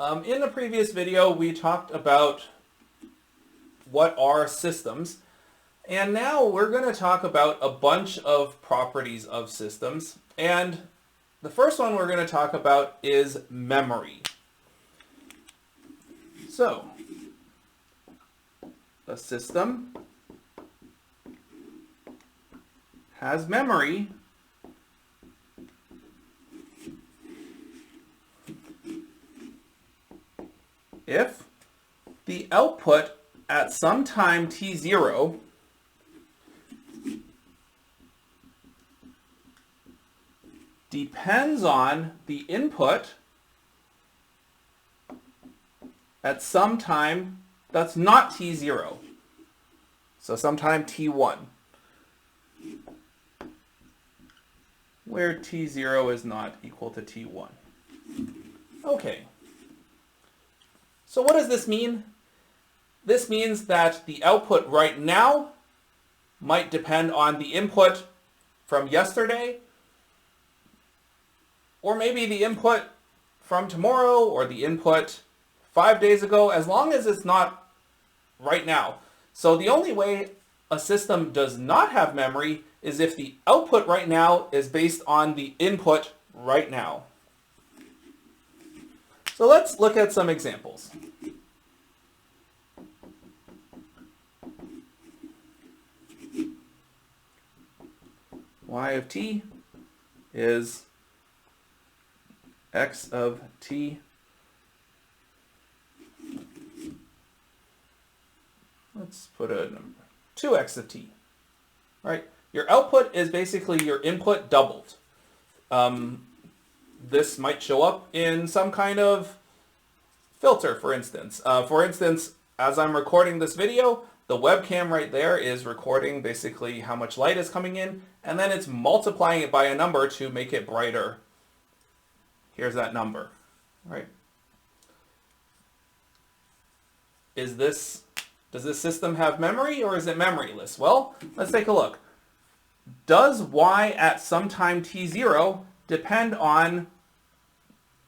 In the previous video, we talked about what are systems, and now we're going to talk about a bunch of properties of systems. And the first one we're going to talk about is memory. So, a system has memory if the output at some time t0 depends on the input at some time that's not t0. So sometime t1, where t0 is not equal to t1. Okay. So what does this mean? This means that the output right now might depend on the input from yesterday, or maybe the input from tomorrow, or the input 5 days ago, as long as it's not right now. So the only way a system does not have memory is if the output right now is based on the input right now. So let's look at some examples. Y of t is x of t. Let's put a number, 2x of t, right? Your output is basically your input doubled. This might show up in some kind of filter, for instance. As I'm recording this video, the webcam right there is recording basically how much light is coming in, and then it's multiplying it by a number to make it brighter. Here's that number, right? Does this system have memory, or is it memoryless? Well, let's take a look. Does y at some time t0 depend on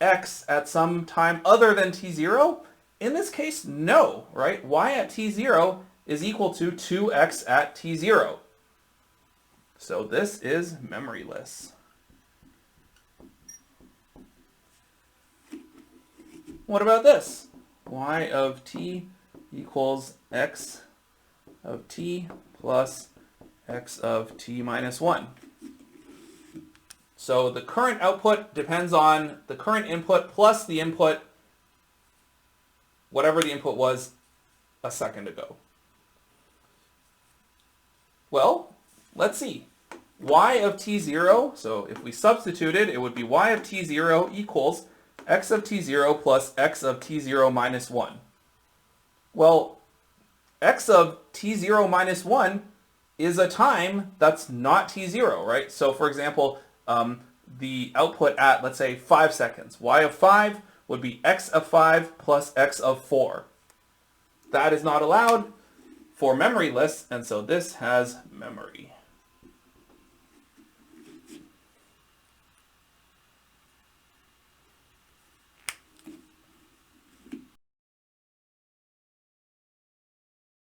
x at some time other than t0? In this case, no, right? Y at t0 is equal to 2x at t0. So this is memoryless. What about this? Y of t equals x of t plus x of t minus 1. So the current output depends on the current input plus the input, whatever the input was a second ago. Well, let's see. Y of t0, so if we substituted, it would be y of t0 equals x of t0 plus x of t0 minus 1. Well, x of t0 minus 1 is a time that's not t0, right? So for example, the output at, let's say, 5 seconds. Y of 5 would be x of 5 plus x of 4. That is not allowed for memoryless, and so this has memory.